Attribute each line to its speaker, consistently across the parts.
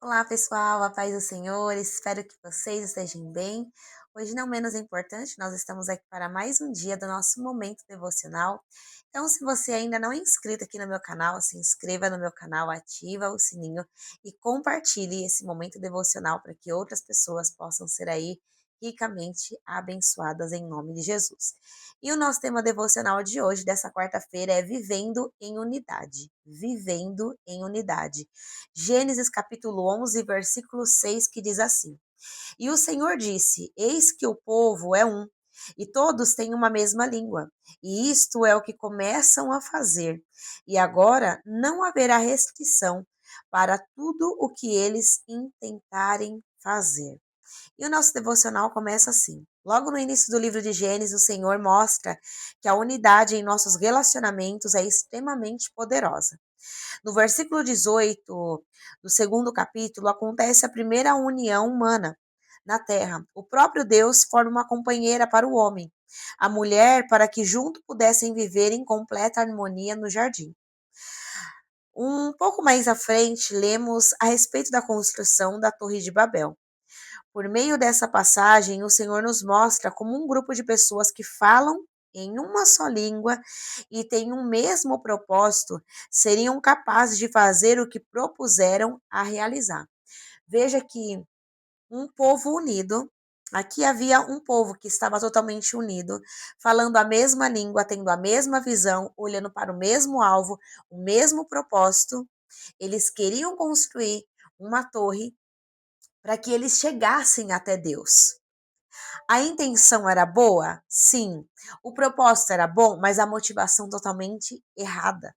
Speaker 1: Olá, pessoal, a paz do Senhor, espero que vocês estejam bem. Hoje, não menos importante, nós estamos aqui para mais um dia do nosso momento devocional. Então, se você ainda não é inscrito aqui no meu canal, se inscreva no meu canal, ativa o sininho e compartilhe esse momento devocional para que outras pessoas possam ser aí ricamente abençoadas em nome de Jesus. E o nosso tema devocional de hoje, dessa quarta-feira, é Vivendo em Unidade. Vivendo em Unidade. Gênesis capítulo 11, versículo 6, que diz assim: E o Senhor disse: Eis que o povo é um, e todos têm uma mesma língua, e isto é o que começam a fazer. E agora não haverá restrição para tudo o que eles intentarem fazer. E o nosso devocional começa assim. Logo no início do livro de Gênesis, o Senhor mostra que a unidade em nossos relacionamentos é extremamente poderosa. No versículo 18 do segundo capítulo, acontece a primeira união humana na terra. O próprio Deus forma uma companheira para o homem, a mulher, para que junto pudessem viver em completa harmonia no jardim. Um pouco mais à frente, lemos a respeito da construção da Torre de Babel. Por meio dessa passagem, o Senhor nos mostra como um grupo de pessoas que falam em uma só língua e têm um mesmo propósito seriam capazes de fazer o que propuseram a realizar. Veja que um povo unido, aqui havia um povo que estava totalmente unido, falando a mesma língua, tendo a mesma visão, olhando para o mesmo alvo, o mesmo propósito. Eles queriam construir uma torre para que eles chegassem até Deus. A intenção era boa? Sim. O propósito era bom, mas a motivação totalmente errada.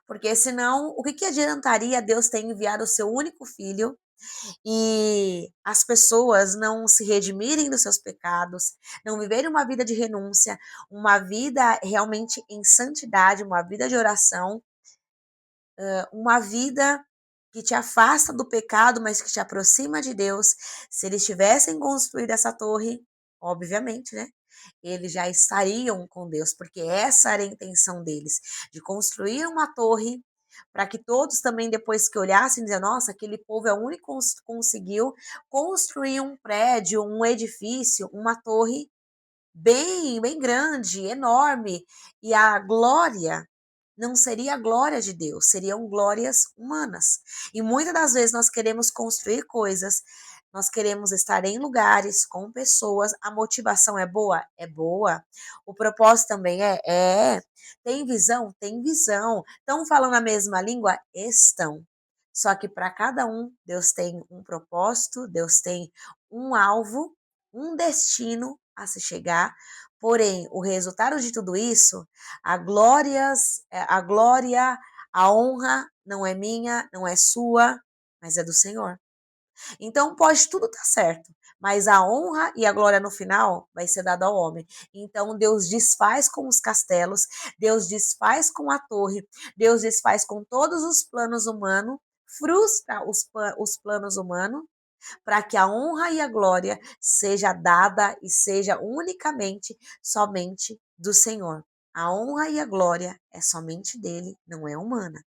Speaker 1: Porque senão, o que, que adiantaria Deus ter enviado o seu único filho e as pessoas não se redimirem dos seus pecados, não viverem uma vida de renúncia, uma vida realmente em santidade, uma vida de oração, uma vida que te afasta do pecado, mas que te aproxima de Deus. Se eles tivessem construído essa torre, obviamente, né? Eles já estariam com Deus, porque essa era a intenção deles, de construir uma torre para que todos também, depois que olhassem, dizer, nossa, aquele povo é o único que conseguiu construir um prédio, um edifício, uma torre bem grande, enorme, e a glória não seria a glória de Deus, seriam glórias humanas. E muitas das vezes nós queremos construir coisas, nós queremos estar em lugares com pessoas, a motivação é boa? É boa. O propósito também é? É. Tem visão? Tem visão. Estão falando a mesma língua? Estão. Só que para cada um, Deus tem um propósito, Deus tem um alvo, um destino a se chegar. Porém, o resultado de tudo isso, a glória, a honra não é minha, não é sua, mas é do Senhor. Então pode tudo estar certo, mas a honra e a glória no final vai ser dada ao homem. Então Deus desfaz com os castelos, Deus desfaz com a torre, Deus desfaz com todos os planos humanos, frustra os planos humanos, para que a honra e a glória seja dada e seja unicamente, somente do Senhor. A honra e a glória é somente dele, não é humana.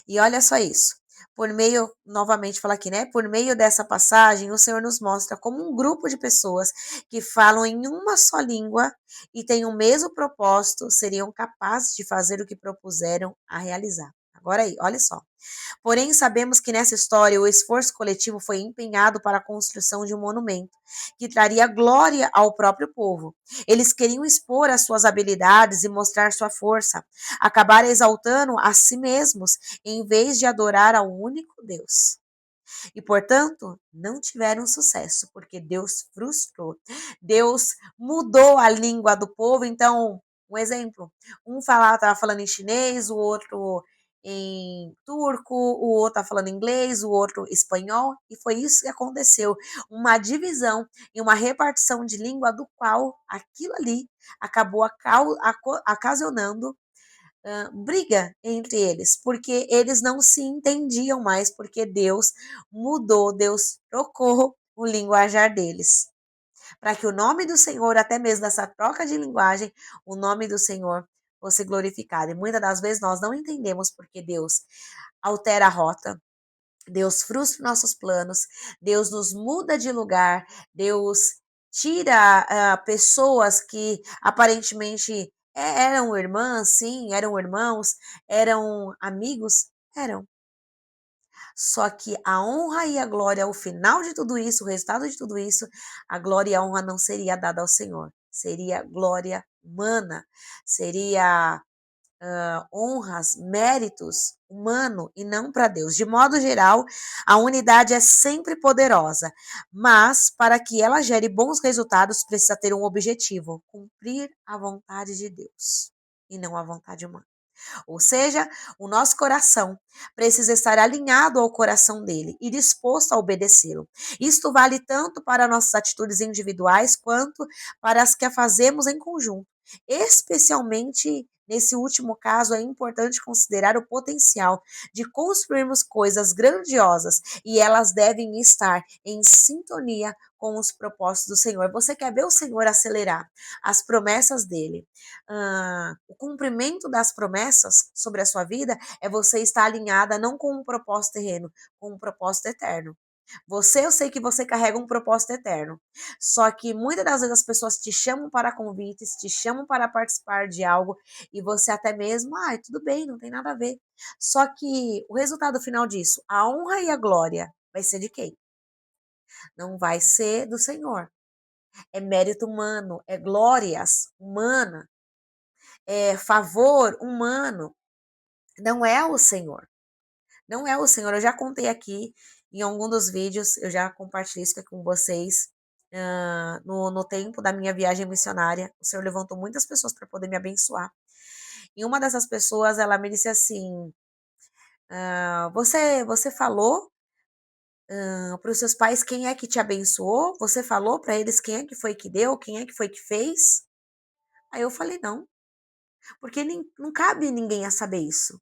Speaker 1: E olha só isso. Por meio, novamente fala aqui, né? Por meio dessa passagem, o Senhor nos mostra como um grupo de pessoas que falam em uma só língua e têm o mesmo propósito seriam capazes de fazer o que propuseram a realizar. Agora aí, olha só. Porém, sabemos que nessa história o esforço coletivo foi empenhado para a construção de um monumento que traria glória ao próprio povo. Eles queriam expor as suas habilidades e mostrar sua força, acabar exaltando a si mesmos em vez de adorar ao único Deus. E, portanto, não tiveram sucesso, porque Deus frustrou. Deus mudou a língua do povo. Então, um exemplo, um estava falando em chinês, o outro em turco, o outro estava falando inglês, o outro espanhol, e foi isso que aconteceu. Uma divisão e uma repartição de língua do qual aquilo ali acabou ocasionando briga entre eles, porque eles não se entendiam mais, porque Deus mudou, Deus trocou o linguajar deles. Para que o nome do Senhor, até mesmo nessa troca de linguagem, o nome do Senhor fosse glorificado. E muitas das vezes nós não entendemos porque Deus altera a rota, Deus frustra nossos planos, Deus nos muda de lugar, Deus tira pessoas que aparentemente eram irmãs, sim, eram irmãos, eram amigos, eram. Só que a honra e a glória, o final de tudo isso, o resultado de tudo isso, a glória e a honra não seria dada ao Senhor, seria glória humana, seria honras, méritos humano e não para Deus. De modo geral, a unidade é sempre poderosa, mas para que ela gere bons resultados, precisa ter um objetivo: cumprir a vontade de Deus e não a vontade humana. Ou seja, o nosso coração precisa estar alinhado ao coração dele e disposto a obedecê-lo. Isto vale tanto para nossas atitudes individuais quanto para as que fazemos em conjunto. Especialmente nesse último caso, é importante considerar o potencial de construirmos coisas grandiosas e elas devem estar em sintonia com os propósitos do Senhor. Você quer ver o Senhor acelerar as promessas dele? O cumprimento das promessas sobre a sua vida é você estar alinhada não com um propósito terreno, com um propósito eterno. Eu sei que você carrega um propósito eterno. Só que muitas das vezes as pessoas te chamam para convites, te chamam para participar de algo e você até mesmo, tudo bem, não tem nada a ver. Só que o resultado final disso, a honra e a glória, vai ser de quem? Não vai ser do Senhor. É mérito humano, é glórias humana, é favor humano. Não é o Senhor. Não é o Senhor. Eu já contei aqui em algum dos vídeos, eu já compartilhei isso aqui com vocês. No tempo da minha viagem missionária, o Senhor levantou muitas pessoas para poder me abençoar. E uma dessas pessoas, ela me disse assim: você falou para os seus pais quem é que te abençoou? Você falou para eles quem é que foi que deu? Quem é que foi que fez? Aí eu falei: não, porque não cabe ninguém a saber isso.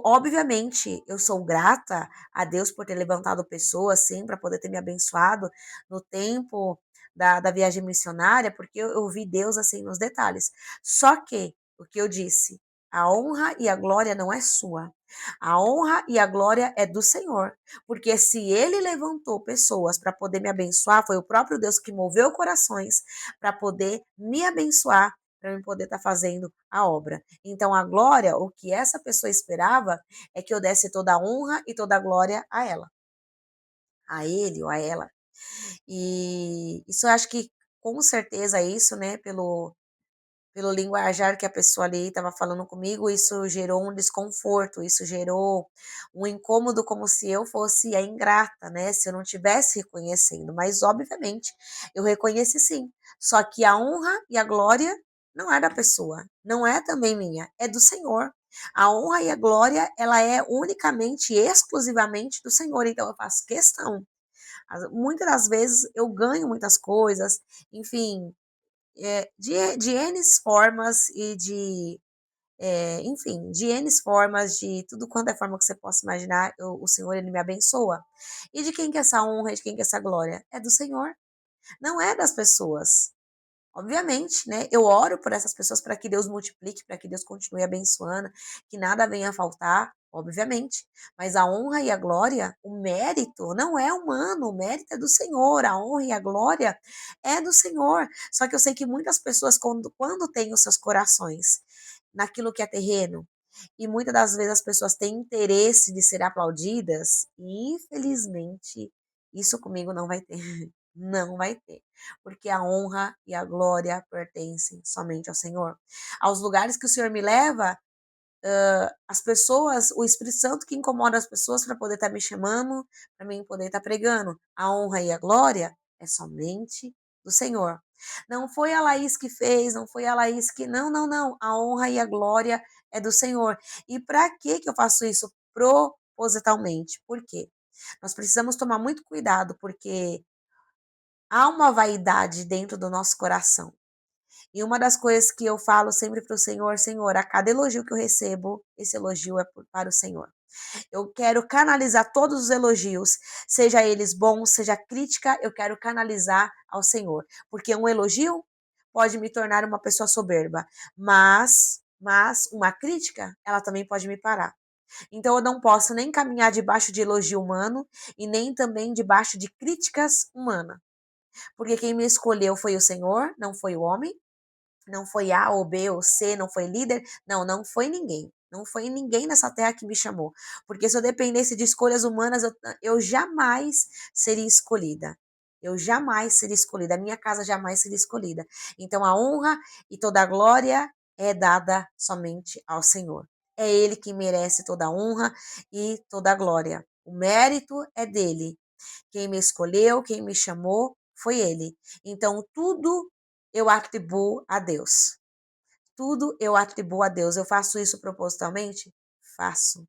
Speaker 1: Obviamente, eu sou grata a Deus por ter levantado pessoas, assim, para poder ter me abençoado no tempo da viagem missionária, porque eu vi Deus, assim, nos detalhes. Só que, o que eu disse, a honra e a glória não é sua. A honra e a glória é do Senhor. Porque se Ele levantou pessoas para poder me abençoar, foi o próprio Deus que moveu corações para poder me abençoar, para eu poder estar fazendo a obra. Então, a glória, o que essa pessoa esperava, é que eu desse toda a honra e toda a glória a ela, a ele ou a ela. E isso eu acho que, com certeza, isso, né, pelo linguajar que a pessoa ali estava falando comigo, isso gerou um desconforto, isso gerou um incômodo, como se eu fosse a ingrata, né? Se eu não tivesse reconhecendo. Mas, obviamente, eu reconheci sim. Só que a honra e a glória não é da pessoa, não é também minha, é do Senhor. A honra e a glória, ela é unicamente, exclusivamente do Senhor. Então, eu faço questão. Muitas das vezes eu ganho muitas coisas, enfim, de N formas e enfim, de N formas, de tudo quanto é forma que você possa imaginar, o Senhor, ele me abençoa. E de quem que é essa honra, de quem que é essa glória? É do Senhor, não é das pessoas. Obviamente, né? Eu oro por essas pessoas para que Deus multiplique, para que Deus continue abençoando, que nada venha a faltar, obviamente. Mas a honra e a glória, o mérito não é humano, o mérito é do Senhor, a honra e a glória é do Senhor. Só que eu sei que muitas pessoas, quando têm os seus corações naquilo que é terreno, e muitas das vezes as pessoas têm interesse de ser aplaudidas, e infelizmente isso comigo não vai ter. Não vai ter, porque a honra e a glória pertencem somente ao Senhor. Aos lugares que o Senhor me leva, as pessoas, o Espírito Santo que incomoda as pessoas para poder estar me chamando, para mim poder estar pregando. A honra e a glória é somente do Senhor. Não foi a Laís que fez, não foi a Laís que. Não, não, não. A honra e a glória é do Senhor. E para que eu faço isso? Propositalmente. Por quê? Nós precisamos tomar muito cuidado, porque há uma vaidade dentro do nosso coração. E uma das coisas que eu falo sempre para o Senhor, Senhor, a cada elogio que eu recebo, esse elogio é para o Senhor. Eu quero canalizar todos os elogios, seja eles bons, seja crítica, eu quero canalizar ao Senhor. Porque um elogio pode me tornar uma pessoa soberba, mas uma crítica, ela também pode me parar. Então eu não posso nem caminhar debaixo de elogio humano e nem também debaixo de críticas humanas. Porque quem me escolheu foi o Senhor, não foi o homem, não foi A ou B ou C, não foi líder, não, não foi ninguém. Não foi ninguém nessa terra que me chamou. Porque se eu dependesse de escolhas humanas, eu jamais seria escolhida. Eu jamais seria escolhida. A minha casa jamais seria escolhida. Então a honra e toda a glória é dada somente ao Senhor. É Ele que merece toda a honra e toda a glória. O mérito é dele. Quem me escolheu, quem me chamou, foi Ele. Então tudo eu atribuo a Deus. Tudo eu atribuo a Deus. Eu faço isso propositalmente? Faço.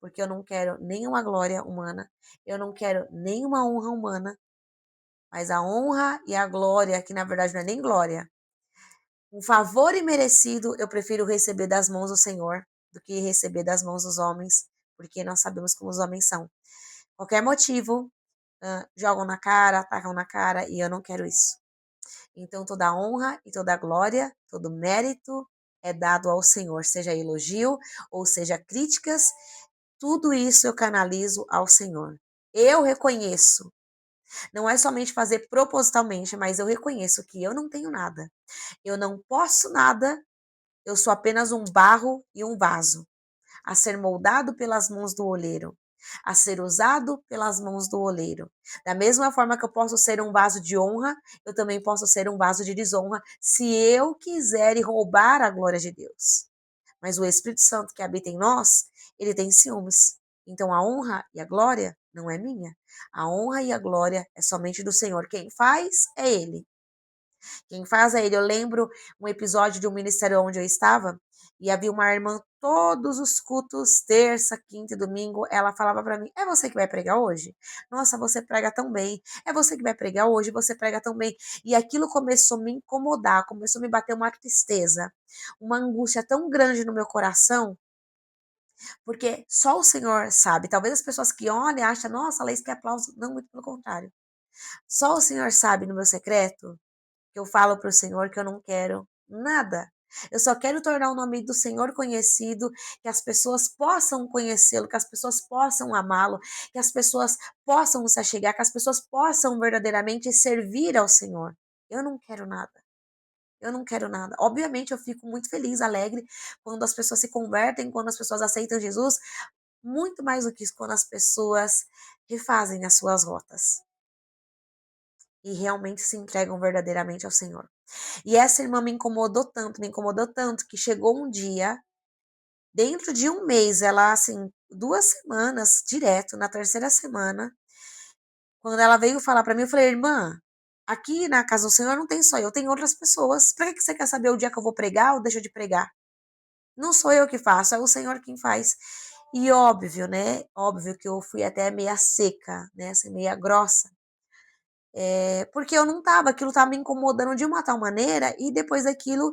Speaker 1: Porque eu não quero nenhuma glória humana, eu não quero nenhuma honra humana, mas a honra e a glória, que na verdade não é nem glória, um favor imerecido eu prefiro receber das mãos do Senhor do que receber das mãos dos homens, porque nós sabemos como os homens são. Qualquer motivo, jogam na cara, atacam na cara, e eu não quero isso. Então toda a honra e toda a glória, todo mérito é dado ao Senhor, seja elogio ou seja críticas, tudo isso eu canalizo ao Senhor. Eu reconheço, não é somente fazer propositalmente, mas eu reconheço que eu não tenho nada. Eu não posso nada, eu sou apenas um barro e um vaso, a ser moldado pelas mãos do olheiro, a ser usado pelas mãos do oleiro. Da mesma forma que eu posso ser um vaso de honra, eu também posso ser um vaso de desonra, se eu quiser e roubar a glória de Deus. Mas o Espírito Santo que habita em nós, ele tem ciúmes. Então a honra e a glória não é minha. A honra e a glória é somente do Senhor. Quem faz é Ele. Quem faz é Ele. Eu lembro um episódio de um ministério onde eu estava e havia uma irmã todos os cultos, terça, quinta e domingo, ela falava para mim: "É você que vai pregar hoje? Nossa, você prega tão bem. É você que vai pregar hoje? Você prega tão bem". E aquilo começou a me incomodar, começou a me bater uma tristeza, uma angústia tão grande no meu coração, porque só o Senhor sabe. Talvez as pessoas que olham acham: "Nossa, Laís, que aplauso". Não, muito pelo contrário. Só o Senhor sabe no meu secreto que eu falo para o Senhor que eu não quero nada. Eu só quero tornar o nome do Senhor conhecido, que as pessoas possam conhecê-lo, que as pessoas possam amá-lo, que as pessoas possam se achegar, que as pessoas possam verdadeiramente servir ao Senhor. Eu não quero nada. Eu não quero nada. Obviamente, eu fico muito feliz, alegre, quando as pessoas se convertem, quando as pessoas aceitam Jesus, muito mais do que isso, quando as pessoas refazem as suas rotas e realmente se entregam verdadeiramente ao Senhor. E essa irmã me incomodou tanto, que chegou um dia, dentro de um mês, ela assim, 2 semanas direto, na terceira semana, quando ela veio falar para mim, eu falei: "Irmã, aqui na casa do Senhor não tem só eu, tem outras pessoas. Pra que você quer saber o dia que eu vou pregar ou deixo de pregar? Não sou eu que faço, é o Senhor quem faz". E óbvio, né, óbvio que eu fui até meia seca, né, assim, meia grossa, porque eu não estava, aquilo estava me incomodando de uma tal maneira, e depois daquilo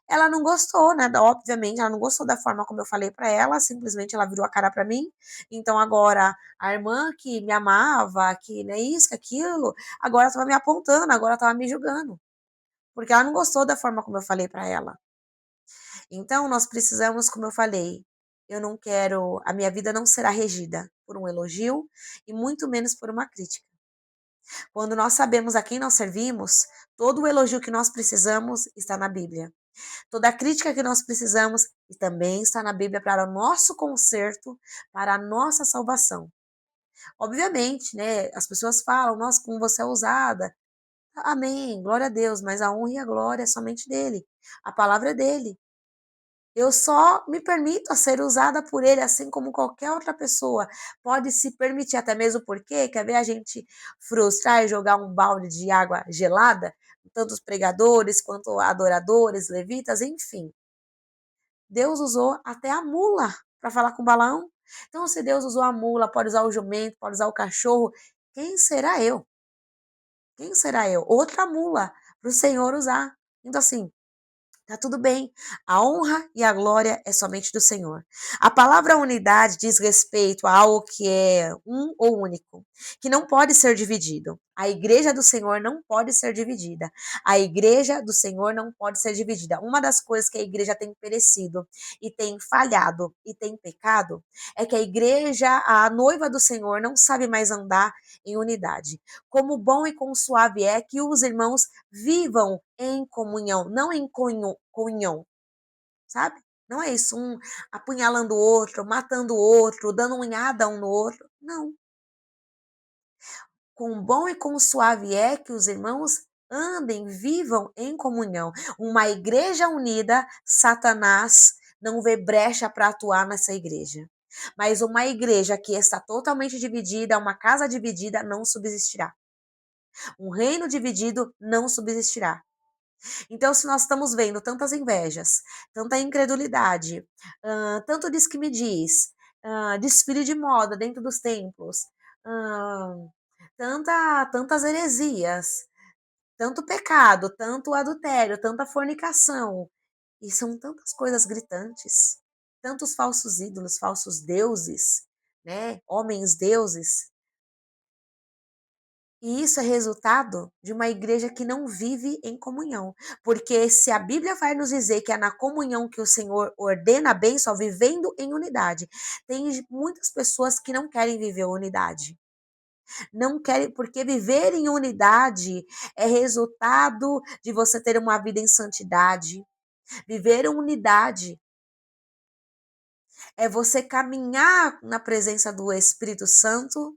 Speaker 1: ela não gostou, né, obviamente ela não gostou da forma como eu falei para ela, simplesmente ela virou a cara para mim. Então agora a irmã que me amava, que né, isso, que aquilo, agora estava me apontando, agora estava me julgando, porque ela não gostou da forma como eu falei para ela. Então nós precisamos, como eu falei, eu não quero, a minha vida não será regida por um elogio e muito menos por uma crítica. Quando nós sabemos a quem nós servimos, todo o elogio que nós precisamos está na Bíblia. Toda a crítica que nós precisamos e também está na Bíblia para o nosso conserto, para a nossa salvação. Obviamente, né, as pessoas falam: "Nossa, como você é ousada". Amém, glória a Deus, mas a honra e a glória é somente dele. A palavra é dele. Eu só me permito a ser usada por ele, assim como qualquer outra pessoa pode se permitir, até mesmo porque quer ver a gente frustrar e jogar um balde de água gelada? Tanto os pregadores quanto adoradores, levitas, enfim. Deus usou até a mula para falar com Balaão. Então, se Deus usou a mula, pode usar o jumento, pode usar o cachorro, quem será eu? Quem será eu? Outra mula para o Senhor usar. Então, assim, Tá tudo bem. A honra e a glória é somente do Senhor. A palavra unidade diz respeito a algo que é um ou único, que não pode ser dividido. A igreja do Senhor não pode ser dividida. A igreja do Senhor não pode ser dividida. Uma das coisas que a igreja tem perecido e tem falhado e tem pecado é que a igreja, a noiva do Senhor, não sabe mais andar em unidade. Como bom e quão suave é que os irmãos vivam em comunhão, não em comunhão, sabe? Não é isso, um apunhalando o outro, matando o outro, dando unhada um no outro. Não. Quão bom e quão suave é que os irmãos andem, vivam em comunhão. Uma igreja unida, Satanás não vê brecha para atuar nessa igreja. Mas uma igreja que está totalmente dividida, uma casa dividida, não subsistirá. Um reino dividido não subsistirá. Então, se nós estamos vendo tantas invejas, tanta incredulidade, tanto diz que me diz, desfile de moda dentro dos templos, tantas heresias, tanto pecado, tanto adultério, tanta fornicação, e são tantas coisas gritantes, tantos falsos ídolos, falsos deuses, né? Homens deuses. E isso é resultado de uma igreja que não vive em comunhão. Porque se a Bíblia vai nos dizer que é na comunhão que o Senhor ordena a bênção, vivendo em unidade. Tem muitas pessoas que não querem viver unidade. Não querem, porque viver em unidade é resultado de você ter uma vida em santidade. Viver em unidade é você caminhar na presença do Espírito Santo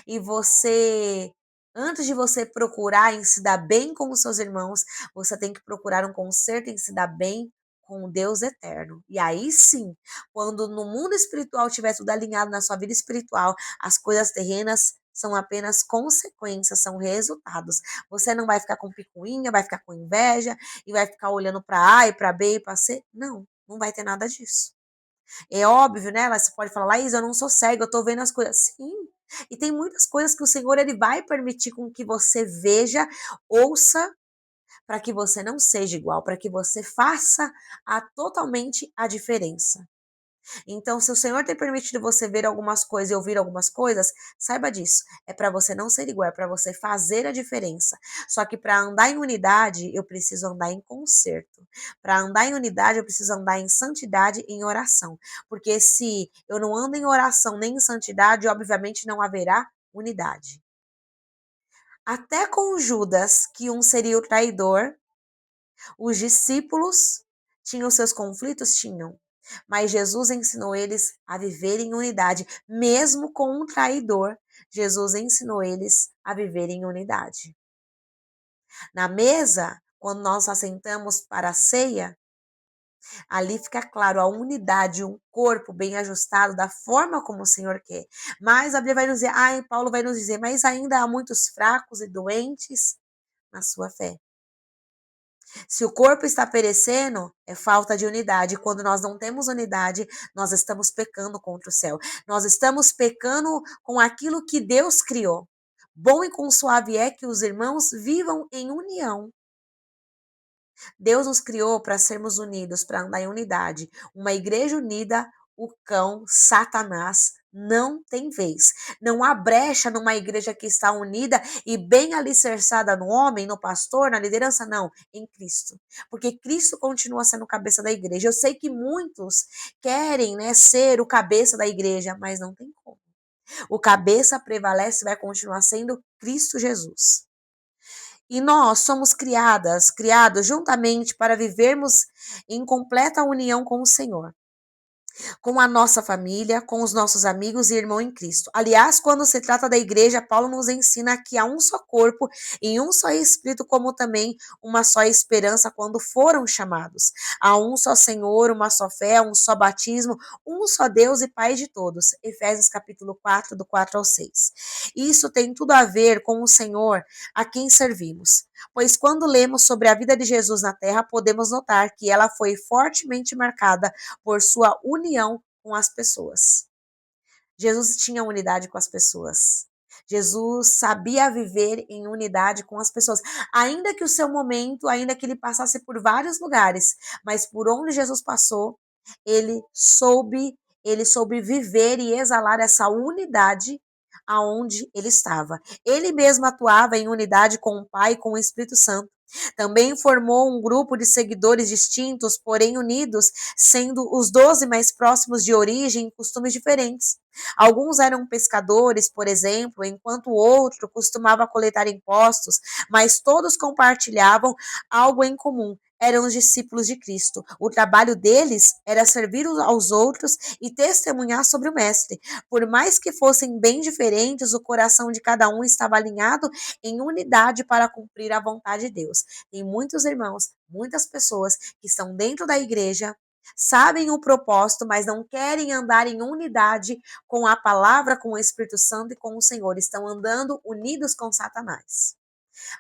Speaker 1: e você, antes de você procurar em se dar bem com os seus irmãos, você tem que procurar um conserto em se dar bem com o Deus eterno. E aí sim, quando no mundo espiritual tiver tudo alinhado na sua vida espiritual, as coisas terrenas são apenas consequências, são resultados. Você não vai ficar com picuinha, vai ficar com inveja e vai ficar olhando para A e para B e para C. Não, não vai ter nada disso. É óbvio, né? Você pode falar, Laís, eu não sou cega, eu tô vendo as coisas. Sim. E tem muitas coisas que o Senhor ele vai permitir com que você veja, ouça, para que você não seja igual, para que você faça totalmente a diferença. Então, se o Senhor tem permitido você ver algumas coisas e ouvir algumas coisas, saiba disso. É para você não ser igual, é para você fazer a diferença. Só que para andar em unidade, eu preciso andar em concerto. Para andar em unidade, eu preciso andar em santidade e em oração. Porque se eu não ando em oração nem em santidade, obviamente não haverá unidade. Até com Judas, que um seria o traidor, os discípulos tinham seus conflitos? Tinham. Mas Jesus ensinou eles a viver em unidade. Mesmo com um traidor, Jesus ensinou eles a viver em unidade. Na mesa, quando nós assentamos para a ceia, ali fica claro a unidade, um corpo bem ajustado da forma como o Senhor quer. Mas a Bíblia vai nos dizer, Paulo vai nos dizer, mas ainda há muitos fracos e doentes na sua fé. Se o corpo está perecendo, é falta de unidade. Quando nós não temos unidade, nós estamos pecando contra o céu. Nós estamos pecando com aquilo que Deus criou. Bom e quão suave é que os irmãos vivam em união. Deus nos criou para sermos unidos, para andar em unidade. Uma igreja unida, o cão, Satanás, não tem vez. Não há brecha numa igreja que está unida e bem alicerçada no homem, no pastor, na liderança, não, em Cristo. Porque Cristo continua sendo o cabeça da igreja. Eu sei que muitos querem, né, ser o cabeça da igreja, mas não tem como. O cabeça prevalece e vai continuar sendo Cristo Jesus. E nós somos criados juntamente para vivermos em completa união com o Senhor, com a nossa família, com os nossos amigos e irmãos em Cristo. Aliás, quando se trata da igreja, Paulo nos ensina que há um só corpo e um só Espírito, como também uma só esperança quando foram chamados. Há um só Senhor, uma só fé, um só batismo, um só Deus e Pai de todos. Efésios capítulo 4, do 4 ao 6. Isso tem tudo a ver com o Senhor a quem servimos. Pois quando lemos sobre a vida de Jesus na terra, podemos notar que ela foi fortemente marcada por sua união com as pessoas. Jesus tinha unidade com as pessoas. Jesus sabia viver em unidade com as pessoas, ainda que o seu momento, ainda que ele passasse por vários lugares, mas por onde Jesus passou, ele soube, ele soube viver e exalar essa unidade aonde ele estava. Ele mesmo atuava em unidade com o Pai e com o Espírito Santo. Também formou um grupo de seguidores distintos, porém unidos, sendo os 12 mais próximos de origem e costumes diferentes. Alguns eram pescadores, por exemplo, enquanto o outro costumava coletar impostos, mas todos compartilhavam algo em comum. Eram os discípulos de Cristo. O trabalho deles era servir aos outros e testemunhar sobre o Mestre. Por mais que fossem bem diferentes, o coração de cada um estava alinhado em unidade para cumprir a vontade de Deus. Tem muitos irmãos, muitas pessoas que estão dentro da igreja, sabem o propósito, mas não querem andar em unidade com a palavra, com o Espírito Santo e com o Senhor. Estão andando unidos com Satanás.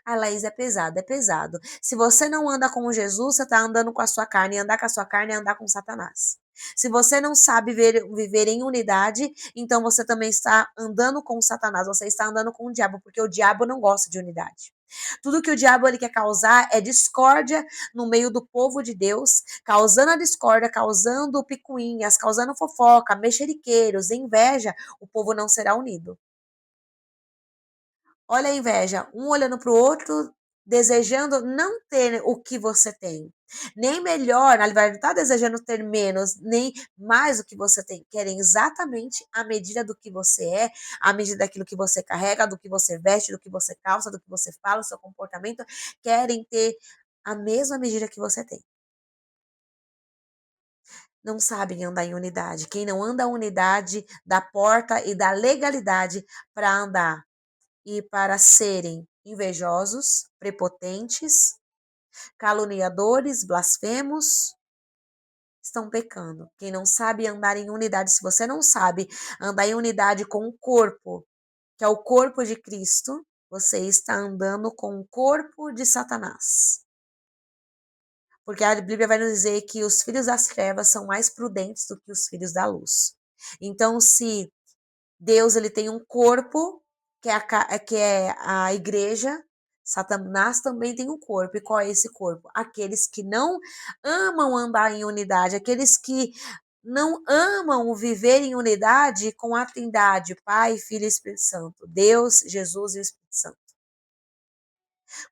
Speaker 1: A Laís, é pesado, é pesado. Se você não anda com Jesus, você está andando com a sua carne, e andar com a sua carne é andar com Satanás. Se você não sabe viver em unidade, então você também está andando com Satanás, você está andando com o diabo, porque o diabo não gosta de unidade. Tudo que o diabo ele quer causar é discórdia no meio do povo de Deus, causando a discórdia, causando picuinhas, causando fofoca, mexeriqueiros, inveja, o povo não será unido. Olha a inveja, um olhando para o outro, desejando não ter o que você tem. Nem melhor, na verdade, não está desejando ter menos, nem mais do que você tem. Querem exatamente a medida do que você é, a medida daquilo que você carrega, do que você veste, do que você calça, do que você fala, o seu comportamento. Querem ter a mesma medida que você tem. Não sabem andar em unidade. Quem não anda em unidade dá porta e dá legalidade para andar e para serem invejosos, prepotentes, caluniadores, blasfemos, estão pecando. Quem não sabe andar em unidade, se você não sabe andar em unidade com o corpo, que é o corpo de Cristo, você está andando com o corpo de Satanás. Porque a Bíblia vai nos dizer que os filhos das trevas são mais prudentes do que os filhos da luz. Então, se Deus ele tem um corpo, que é a igreja. Satanás também tem um corpo. E qual é esse corpo? Aqueles que não amam andar em unidade, aqueles que não amam viver em unidade com a Trindade, Pai, Filho e Espírito Santo. Deus, Jesus e o Espírito Santo.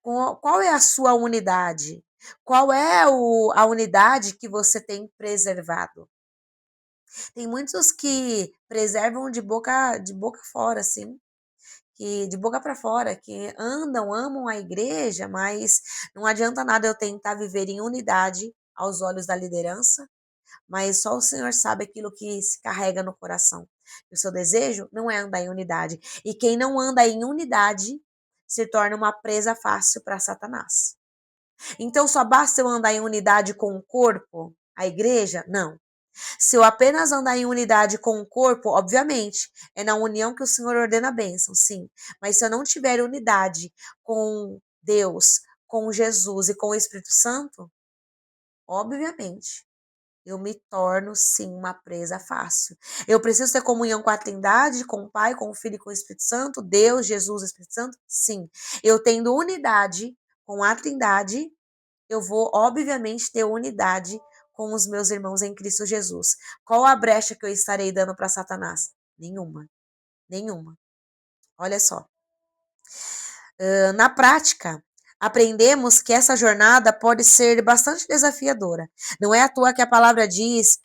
Speaker 1: Qual é a sua unidade? Qual é a unidade que você tem preservado? Tem muitos que preservam de boca fora, assim, que de boca para fora, que andam, amam a igreja, mas não adianta nada eu tentar viver em unidade aos olhos da liderança, mas só o Senhor sabe aquilo que se carrega no coração. O seu desejo não é andar em unidade. E quem não anda em unidade se torna uma presa fácil para Satanás. Então só basta eu andar em unidade com o corpo, a igreja? Não. Se eu apenas andar em unidade com o corpo, obviamente, é na união que o Senhor ordena a bênção, sim. Mas se eu não tiver unidade com Deus, com Jesus e com o Espírito Santo, obviamente, eu me torno, sim, uma presa fácil. Eu preciso ter comunhão com a Trindade, com o Pai, com o Filho e com o Espírito Santo, Deus, Jesus e Espírito Santo? Sim. Eu tendo unidade com a Trindade, eu vou, obviamente, ter unidade com os meus irmãos em Cristo Jesus. Qual a brecha que eu estarei dando para Satanás? Nenhuma. Nenhuma. Olha só. Na prática, aprendemos que essa jornada pode ser bastante desafiadora. Não é à toa que a palavra diz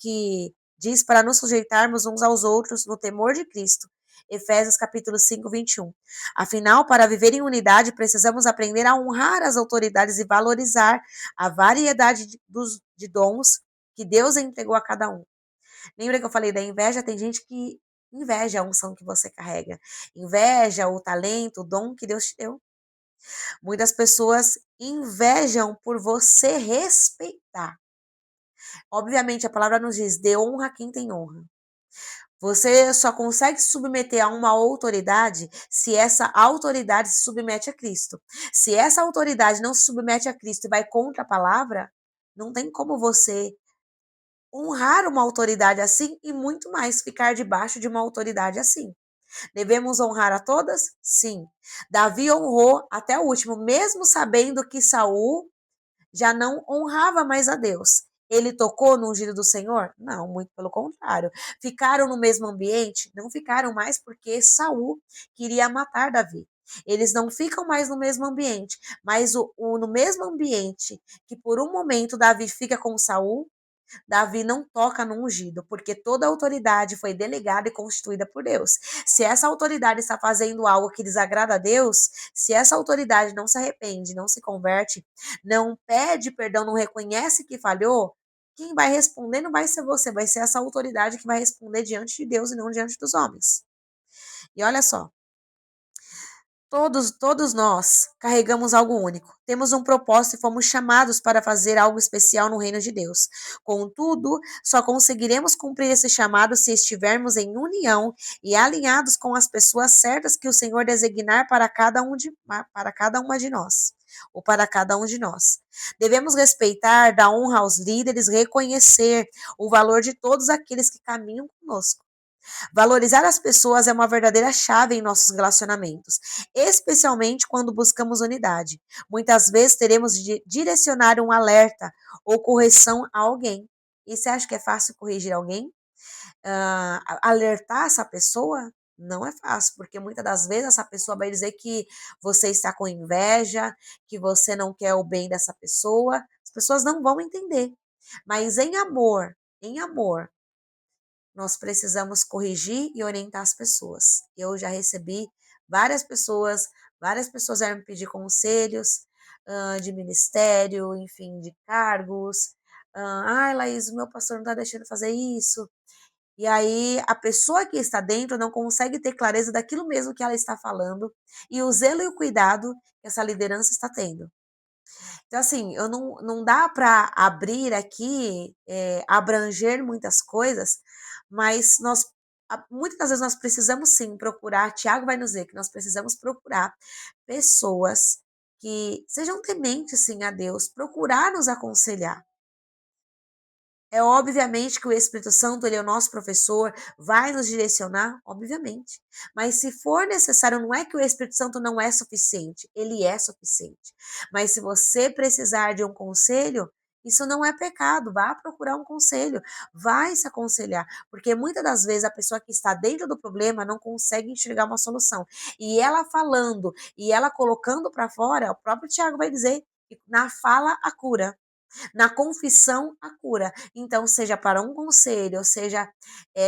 Speaker 1: para nos sujeitarmos uns aos outros no temor de Cristo. Efésios capítulo 5, 21. Afinal, para viver em unidade, precisamos aprender a honrar as autoridades e valorizar a variedade de dons que Deus entregou a cada um. Lembra que eu falei da inveja? Tem gente que inveja a unção que você carrega. Inveja o talento, o dom que Deus te deu. Muitas pessoas invejam por você respeitar. Obviamente, a palavra nos diz: dê honra a quem tem honra. Você só consegue se submeter a uma autoridade se essa autoridade se submete a Cristo. Se essa autoridade não se submete a Cristo e vai contra a palavra, não tem como você honrar uma autoridade assim e muito mais ficar debaixo de uma autoridade assim. Devemos honrar a todas? Sim. Davi honrou até o último, mesmo sabendo que Saul já não honrava mais a Deus. Ele tocou no ungido do Senhor? Não, muito pelo contrário. Ficaram no mesmo ambiente? Não ficaram mais porque Saul queria matar Davi. Eles não ficam mais no mesmo ambiente, mas no mesmo ambiente que por um momento Davi fica com Saul, Davi não toca no ungido, porque toda autoridade foi delegada e constituída por Deus. Se essa autoridade está fazendo algo que desagrada a Deus, se essa autoridade não se arrepende, não se converte, não pede perdão, não reconhece que falhou, quem vai responder não vai ser você, vai ser essa autoridade que vai responder diante de Deus e não diante dos homens. E olha só, todos nós carregamos algo único. Temos um propósito e fomos chamados para fazer algo especial no reino de Deus. Contudo, só conseguiremos cumprir esse chamado se estivermos em união e alinhados com as pessoas certas que o Senhor designar para cada uma de nós. Ou para cada um de nós. Devemos respeitar, dar honra aos líderes, reconhecer o valor de todos aqueles que caminham conosco. Valorizar as pessoas é uma verdadeira chave em nossos relacionamentos, especialmente quando buscamos unidade. Muitas vezes teremos de direcionar um alerta ou correção a alguém. E você acha que é fácil corrigir alguém? Alertar essa pessoa? Não é fácil, porque muitas das vezes essa pessoa vai dizer que você está com inveja, que você não quer o bem dessa pessoa. As pessoas não vão entender. Mas em amor, nós precisamos corrigir e orientar as pessoas. Eu já recebi várias pessoas vieram me pedir conselhos de ministério, enfim, de cargos. Ai, Laís, o meu pastor não está deixando fazer isso. E aí a pessoa que está dentro não consegue ter clareza daquilo mesmo que ela está falando e o zelo e o cuidado que essa liderança está tendo. Então, assim, eu não dá para abrir aqui, abranger muitas coisas, mas muitas das vezes nós precisamos sim procurar, Tiago vai nos dizer que nós precisamos procurar pessoas que sejam tementes sim a Deus, procurar nos aconselhar. É obviamente que o Espírito Santo, ele é o nosso professor, vai nos direcionar, obviamente. Mas se for necessário, não é que o Espírito Santo não é suficiente, ele é suficiente. Mas se você precisar de um conselho, isso não é pecado, vá procurar um conselho, vai se aconselhar, porque muitas das vezes a pessoa que está dentro do problema não consegue enxergar uma solução. E ela falando, e ela colocando para fora, o próprio Tiago vai dizer que na fala a cura. Na confissão, a cura. Então, seja para um conselho, ou seja,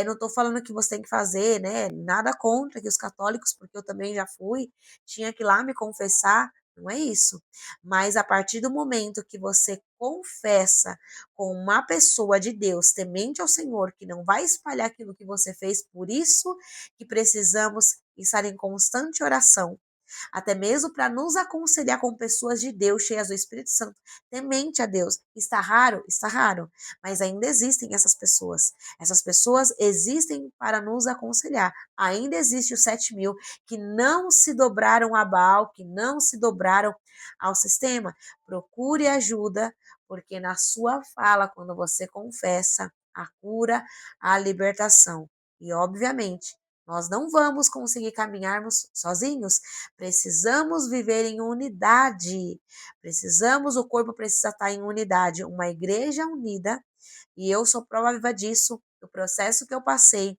Speaker 1: não estou falando que você tem que fazer, né? Nada contra que os católicos, porque eu também já fui, tinha que ir lá me confessar, não é isso. Mas a partir do momento que você confessa com uma pessoa de Deus, temente ao Senhor, que não vai espalhar aquilo que você fez, por isso que precisamos estar em constante oração até mesmo para nos aconselhar com pessoas de Deus, cheias do Espírito Santo, temente a Deus. Está raro, mas ainda existem essas pessoas. Essas pessoas existem para nos aconselhar. Ainda existe os 7.000 que não se dobraram a Baal, que não se dobraram ao sistema. Procure ajuda, porque na sua fala, quando você confessa, a cura, a libertação. E, obviamente, nós não vamos conseguir caminharmos sozinhos. Precisamos viver em unidade. O corpo precisa estar em unidade. Uma igreja unida, e eu sou prova viva disso, do processo que eu passei,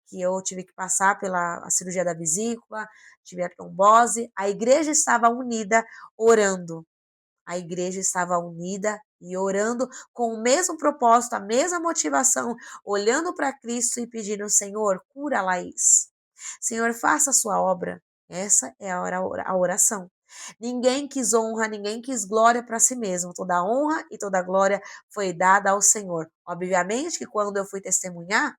Speaker 1: que eu tive que passar pela a cirurgia da vesícula, tive a trombose, a igreja estava unida, orando. A igreja estava unida e orando com o mesmo propósito, a mesma motivação, olhando para Cristo e pedindo: Senhor, cura a Laís. Senhor, faça a sua obra. Essa é a oração. Ninguém quis honra, ninguém quis glória para si mesmo. Toda honra e toda glória foi dada ao Senhor. Obviamente que quando eu fui testemunhar,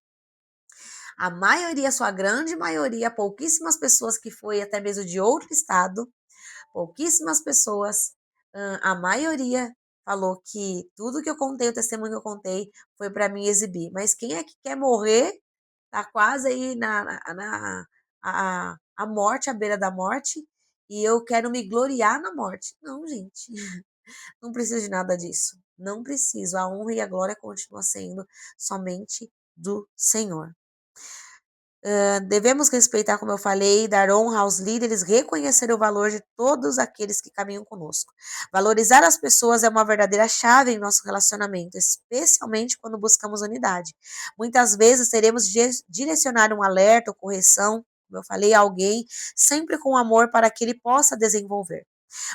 Speaker 1: a maioria, a sua grande maioria, pouquíssimas pessoas que foi até mesmo de outro estado, pouquíssimas pessoas, a maioria falou que tudo que eu contei, o testemunho que eu contei, foi para mim exibir. Mas quem é que quer morrer, tá quase aí a morte, à beira da morte, e eu quero me gloriar na morte. Não, gente, não preciso de nada disso. Não preciso. A honra e a glória continua sendo somente do Senhor. Devemos respeitar, como eu falei, dar honra aos líderes, reconhecer o valor de todos aqueles que caminham conosco. Valorizar as pessoas é uma verdadeira chave em nosso relacionamento, especialmente quando buscamos unidade. Muitas vezes teremos de direcionar um alerta ou correção, como eu falei, a alguém, sempre com amor para que ele possa desenvolver.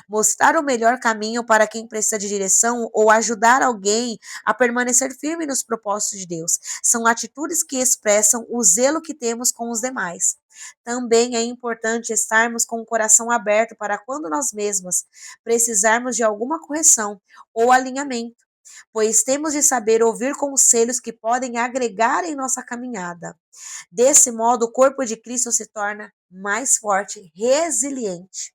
Speaker 1: Mostrar o melhor caminho para quem precisa de direção ou ajudar alguém a permanecer firme nos propósitos de Deus. São atitudes que expressam o zelo que temos com os demais. Também é importante estarmos com o coração aberto para quando nós mesmas precisarmos de alguma correção ou alinhamento, pois temos de saber ouvir conselhos que podem agregar em nossa caminhada. Desse modo, o corpo de Cristo se torna mais forte, resiliente.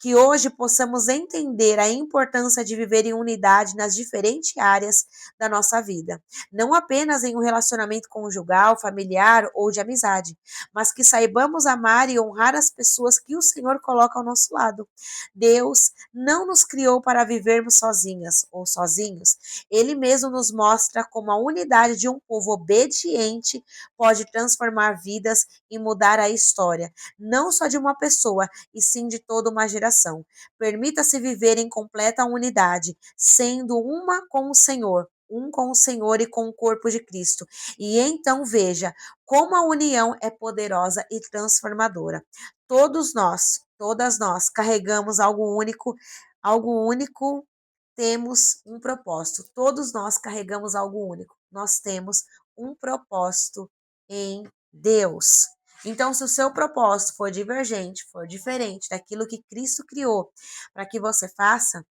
Speaker 1: Que hoje possamos entender a importância de viver em unidade nas diferentes áreas da nossa vida, não apenas em um relacionamento conjugal, familiar ou de amizade, mas que saibamos amar e honrar as pessoas que o Senhor coloca ao nosso lado. Deus não nos criou para vivermos sozinhas ou sozinhos. Ele mesmo nos mostra como a unidade de um povo obediente pode transformar vidas e mudar a história, não só de uma pessoa, e sim de toda uma geração. Permita-se viver em completa unidade, sendo uma com o Senhor, um com o Senhor e com o corpo de Cristo. E então veja como a união é poderosa e transformadora. Todos nós, todas nós carregamos algo único, temos um propósito. Todos nós carregamos algo único. Nós temos um propósito em Deus. Então, se o seu propósito for divergente, for diferente daquilo que Cristo criou para que você faça,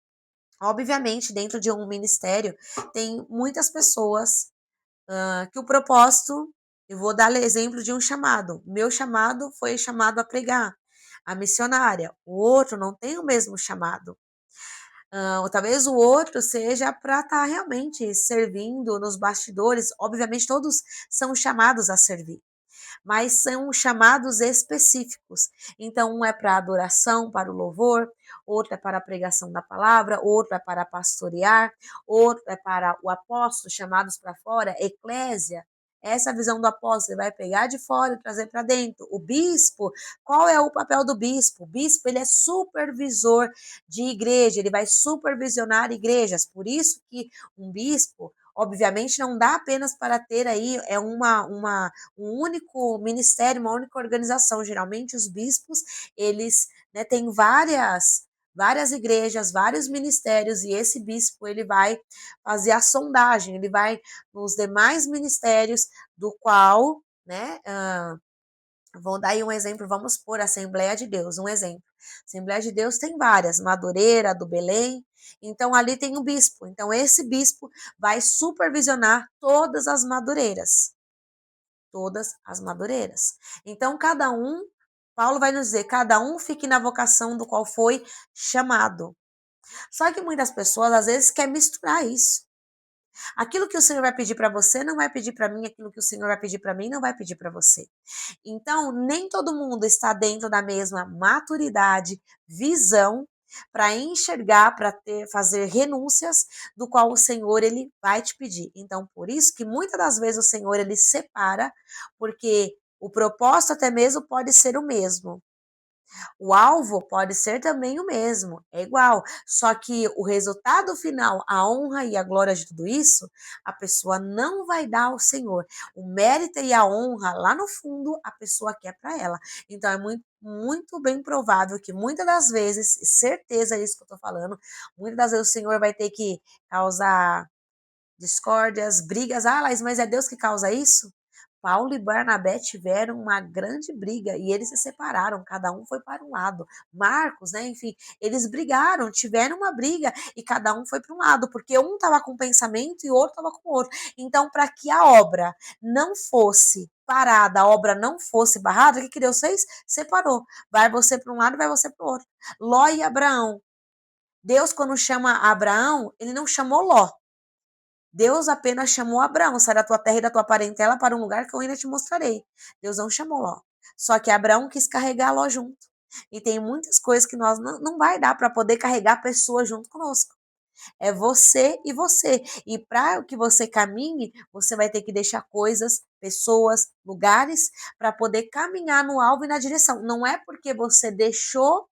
Speaker 1: obviamente, dentro de um ministério, tem muitas pessoas que o propósito, eu vou dar exemplo de um chamado. Meu chamado foi chamado a pregar, a missionária. O outro não tem o mesmo chamado. Ou talvez o outro seja para estar realmente servindo nos bastidores. Obviamente, todos são chamados a servir, mas são chamados específicos. Então, um é para adoração, para o louvor, outro é para a pregação da palavra, outro é para pastorear, outro é para o apóstolo, chamados para fora, eclésia. Essa visão do apóstolo, ele vai pegar de fora e trazer para dentro. O bispo, qual é o papel do bispo? O bispo, ele é supervisor de igreja, ele vai supervisionar igrejas. Por isso que um bispo, obviamente, não dá apenas para ter aí um único ministério, uma única organização. Geralmente os bispos, eles, né, têm várias igrejas, vários ministérios, e esse bispo ele vai fazer a sondagem, ele vai nos demais ministérios do qual, né, vou dar aí um exemplo, vamos por Assembleia de Deus, um exemplo. Assembleia de Deus tem várias, Madureira, do Belém, então ali tem o bispo. Então esse bispo vai supervisionar todas as madureiras, todas as madureiras. Então cada um, Paulo vai nos dizer, cada um fique na vocação do qual foi chamado. Só que muitas pessoas às vezes querem misturar isso. Aquilo que o Senhor vai pedir para você não vai pedir para mim, aquilo que o Senhor vai pedir para mim não vai pedir para você. Então, nem todo mundo está dentro da mesma maturidade, visão para enxergar, para ter, fazer renúncias do qual o Senhor ele vai te pedir. Então, por isso que muitas das vezes o Senhor ele separa, porque o propósito até mesmo pode ser o mesmo. O alvo pode ser também o mesmo, é igual, só que o resultado final, a honra e a glória de tudo isso, a pessoa não vai dar ao Senhor. O mérito e a honra, lá no fundo, a pessoa quer para ela. Então é muito bem provável que muitas das vezes, certeza é isso que eu tô falando, muitas das vezes o Senhor vai ter que causar discórdias, brigas. Ah, Laís, mas é Deus que causa isso? Paulo e Barnabé tiveram uma grande briga e eles se separaram, cada um foi para um lado. Marcos, né, enfim, eles brigaram, tiveram uma briga e cada um foi para um lado, porque um estava com um pensamento e o outro estava com o outro. Então, para que a obra não fosse parada, a obra não fosse barrada, o que Deus fez? Separou. Vai você para um lado, vai você para o outro. Ló e Abraão. Deus, quando chama Abraão, ele não chamou Ló. Deus apenas chamou Abraão, sai da tua terra e da tua parentela para um lugar que eu ainda te mostrarei. Deus não chamou Ló. Só que Abraão quis carregar Ló junto. E tem muitas coisas que nós não vai dar para poder carregar pessoas junto conosco. É você e você. E para que você caminhe, você vai ter que deixar coisas, pessoas, lugares para poder caminhar no alvo e na direção. Não é porque você deixou,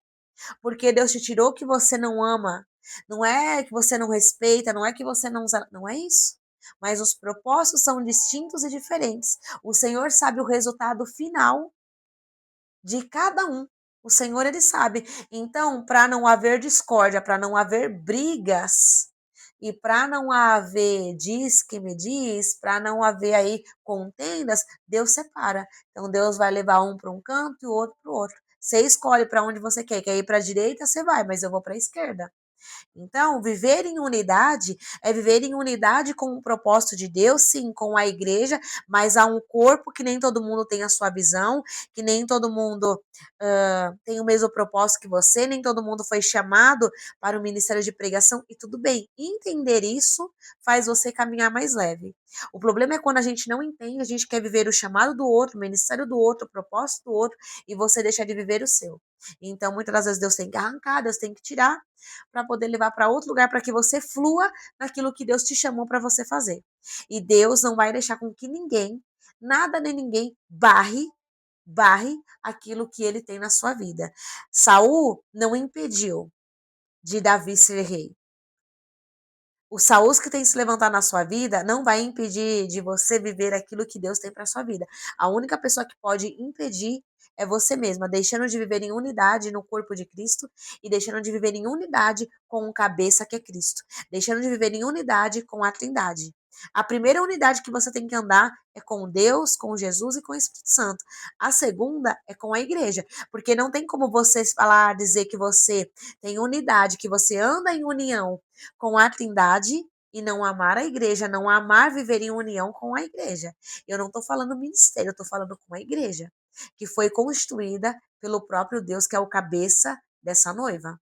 Speaker 1: porque Deus te tirou, que você não ama. Não é que você não respeita, não é que você não usa, não é isso. Mas os propósitos são distintos e diferentes. O Senhor sabe o resultado final de cada um. O Senhor, ele sabe. Então, para não haver discórdia, para não haver brigas, e para não haver diz que me diz, para não haver aí contendas, Deus separa. Então, Deus vai levar um para um canto e o outro para o outro. Você escolhe para onde você quer. Quer ir para a direita, você vai, mas eu vou para a esquerda. Então, viver em unidade é viver em unidade com o propósito de Deus, sim, com a igreja, mas há um corpo que nem todo mundo tem a sua visão, que nem todo mundo tem o mesmo propósito que você, nem todo mundo foi chamado para o ministério de pregação, e tudo bem. Entender isso faz você caminhar mais leve. O problema é quando a gente não entende, a gente quer viver o chamado do outro, o ministério do outro, o propósito do outro, e você deixa de viver o seu. Então, muitas das vezes Deus tem que arrancar, Deus tem que tirar, para poder levar para outro lugar, para que você flua naquilo que Deus te chamou para você fazer. E Deus não vai deixar com que ninguém, nada nem ninguém barre aquilo que ele tem na sua vida. Saul não impediu de Davi ser rei. O Saúl que tem que se levantar na sua vida não vai impedir de você viver aquilo que Deus tem para sua vida. A única pessoa que pode impedir é você mesma, deixando de viver em unidade no corpo de Cristo e deixando de viver em unidade com o cabeça que é Cristo, deixando de viver em unidade com a Trindade. A primeira unidade que você tem que andar é com Deus, com Jesus e com o Espírito Santo. A segunda é com a igreja, porque não tem como você falar, dizer que você tem unidade, que você anda em união com a Trindade e não amar a igreja, não amar viver em união com a igreja. Eu não estou falando ministério, eu estou falando com a igreja, que foi constituída pelo próprio Deus, que é o cabeça dessa noiva.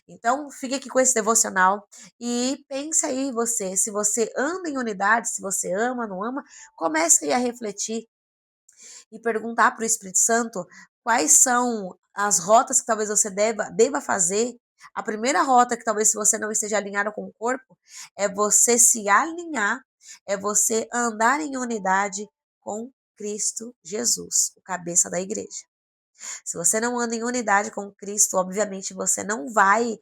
Speaker 1: Então, fique aqui com esse devocional e pense aí você, se você anda em unidade, se você ama, não ama, comece aí a refletir e perguntar para o Espírito Santo quais são as rotas que talvez você deva fazer. A primeira rota que talvez se você não esteja alinhado com o corpo é você se alinhar, é você andar em unidade com Cristo Jesus, o cabeça da igreja. Se você não anda em unidade com Cristo, obviamente você não vai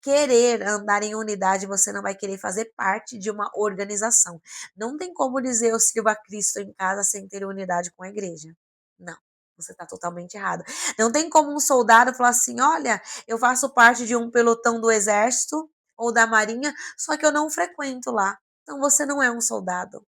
Speaker 1: querer andar em unidade, você não vai querer fazer parte de uma organização. Não tem como dizer eu sirvo a Cristo em casa sem ter unidade com a igreja. Não, você está totalmente errado. Não tem como um soldado falar assim: olha, eu faço parte de um pelotão do exército ou da marinha, só que eu não frequento lá. Então você não é um soldado.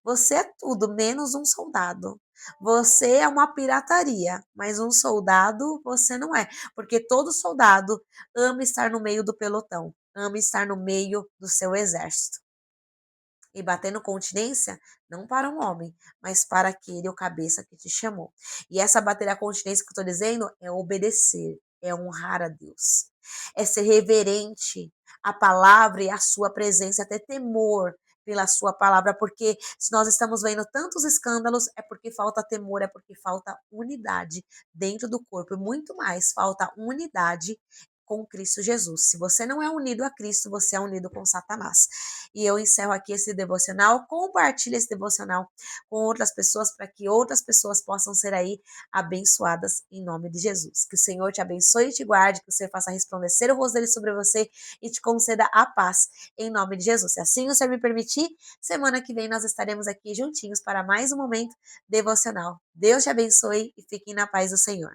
Speaker 1: Você é tudo menos um soldado. Você é uma pirataria, mas um soldado você não é, porque todo soldado ama estar no meio do pelotão, ama estar no meio do seu exército. E batendo continência, não para um homem, mas para aquele, o cabeça que te chamou. E essa bater a continência que eu estou dizendo é obedecer, é honrar a Deus, é ser reverente à palavra e à sua presença, é ter temor pela sua palavra, porque se nós estamos vendo tantos escândalos, é porque falta temor, é porque falta unidade dentro do corpo, e muito mais, falta unidade com Cristo Jesus. Se você não é unido a Cristo, você é unido com Satanás. E eu encerro aqui esse devocional. Compartilhe esse devocional com outras pessoas para que outras pessoas possam ser aí abençoadas em nome de Jesus. Que o Senhor te abençoe e te guarde, que o Senhor faça resplandecer o rosto dele sobre você e te conceda a paz em nome de Jesus. Se assim o Senhor me permitir, semana que vem nós estaremos aqui juntinhos para mais um momento devocional. Deus te abençoe e fiquem na paz do Senhor.